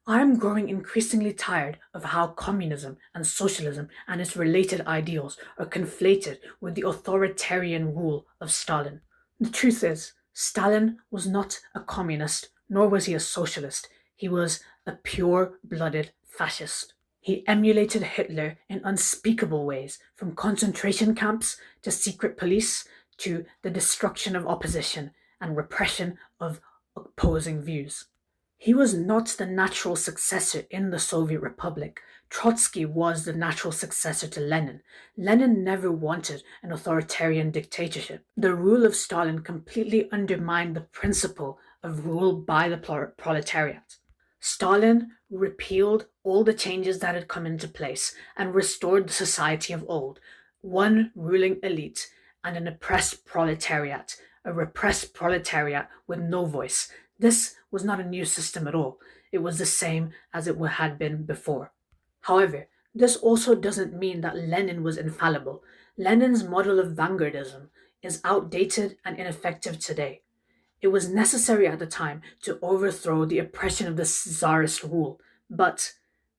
I am growing increasingly tired of how communism and socialism and its related ideals are conflated with the authoritarian rule of Stalin. The truth is, Stalin was not a communist, nor was he a socialist. He was a pure blooded fascist. He emulated Hitler in unspeakable ways, from concentration camps to secret police to the destruction of opposition and repression of opposing views. He was not the natural successor in the Soviet Republic. Trotsky was the natural successor to Lenin. Lenin never wanted an authoritarian dictatorship. The rule of Stalin completely undermined the principle of rule by the proletariat. Stalin repealed all the changes that had come into place and restored the society of old, one ruling elite and an oppressed proletariat, a repressed proletariat with no voice. This was not a new system at all. It was the same as it had been before. However, this also doesn't mean that Lenin was infallible. Lenin's model of vanguardism is outdated and ineffective today. It was necessary at the time to overthrow the oppression of the Tsarist rule, but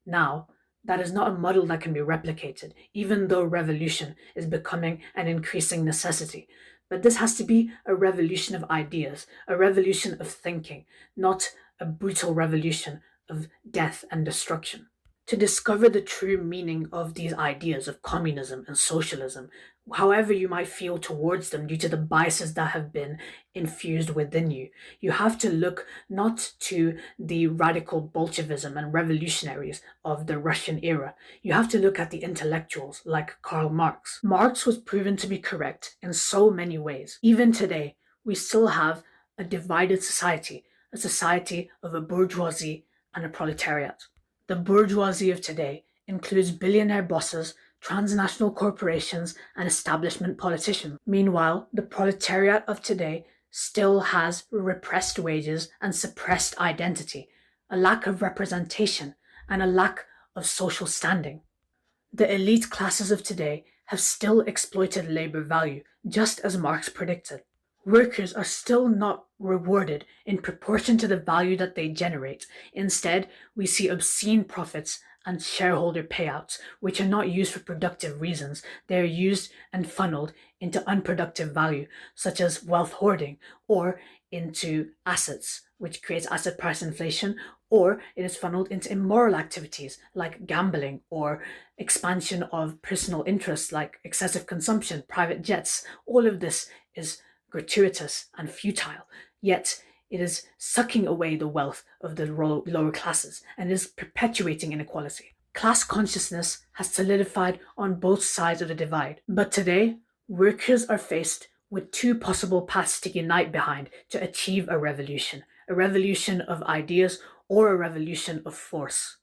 now that is not a model that can be replicated, even though revolution is becoming an increasing necessity. But this has to be a revolution of ideas, a revolution of thinking, not a brutal revolution of death and destruction. To discover the true meaning of these ideas of communism and socialism, however you might feel towards them due to the biases that have been infused within you, you have to look not to the radical Bolshevism and revolutionaries of the Russian era. You have to look at the intellectuals like Karl Marx. Marx was proven to be correct in so many ways. Even today, we still have a divided society, a society of a bourgeoisie and a proletariat. The bourgeoisie of today includes billionaire bosses, transnational corporations, and establishment politicians. Meanwhile, the proletariat of today still has repressed wages and suppressed identity, a lack of representation, and a lack of social standing. The elite classes of today have still exploited labor value, just as Marx predicted. Workers are still not rewarded in proportion to the value that they generate. Instead, we see obscene profits and shareholder payouts, which are not used for productive reasons. They are used and funneled into unproductive value, such as wealth hoarding, or into assets, which creates asset price inflation, or it is funneled into immoral activities like gambling or expansion of personal interests like excessive consumption, private jets. All of this is gratuitous and futile, yet it is sucking away the wealth of the lower classes and is perpetuating inequality. Class consciousness has solidified on both sides of the divide, but today, workers are faced with two possible paths to unite behind to achieve a revolution of ideas or a revolution of force.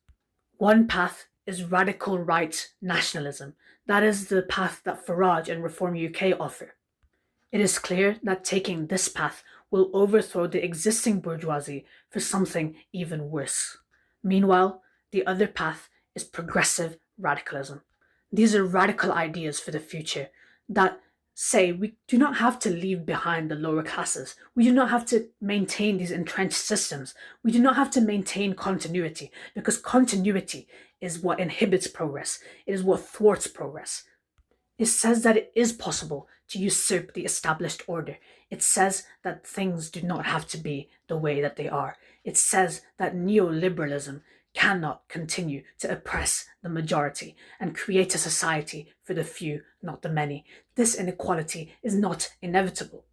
One path is radical right nationalism. That is the path that Farage and Reform UK offer. It is clear that taking this path will overthrow the existing bourgeoisie for something even worse. Meanwhile, the other path is progressive radicalism. These are radical ideas for the future that say we do not have to leave behind the lower classes. We do not have to maintain these entrenched systems. We do not have to maintain continuity because continuity is what inhibits progress. It is what thwarts progress. It says that it is possible to usurp the established order. It says that things do not have to be the way that they are. It says that neoliberalism cannot continue to oppress the majority and create a society for the few, not the many. This inequality is not inevitable.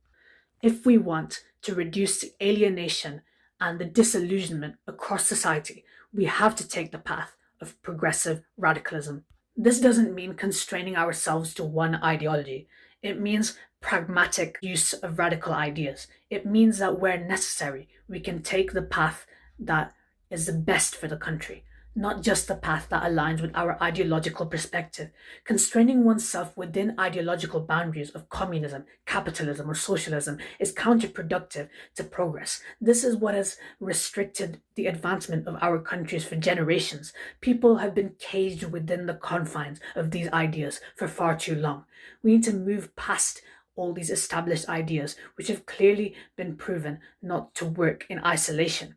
If we want to reduce the alienation and the disillusionment across society, we have to take the path of progressive radicalism. This doesn't mean constraining ourselves to one ideology. It means pragmatic use of radical ideas. It means that where necessary, we can take the path that is the best for the country, not just the path that aligns with our ideological perspective. Constraining oneself within ideological boundaries of communism, capitalism, or socialism is counterproductive to progress. This is what has restricted the advancement of our countries for generations. People have been caged within the confines of these ideas for far too long. We need to move past all these established ideas, which have clearly been proven not to work in isolation.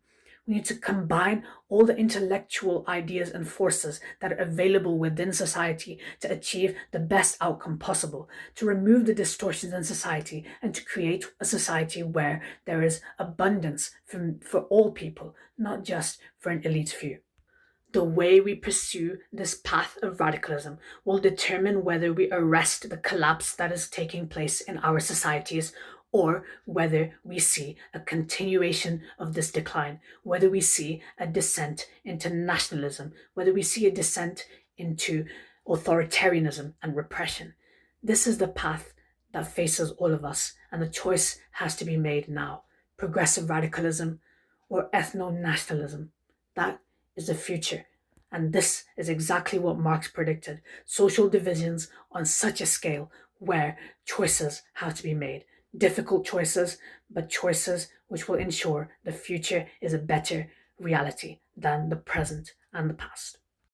We need to combine all the intellectual ideas and forces that are available within society to achieve the best outcome possible, to remove the distortions in society, and to create a society where there is abundance for all people, not just for an elite few. The way we pursue this path of radicalism will determine whether we arrest the collapse that is taking place in our societies, or whether we see a continuation of this decline, whether we see a descent into nationalism, whether we see a descent into authoritarianism and repression. This is the path that faces all of us, and the choice has to be made now: progressive radicalism or ethno nationalism. That is the future. And this is exactly what Marx predicted: social divisions on such a scale where choices have to be made. Difficult choices, but choices which will ensure the future is a better reality than the present and the past.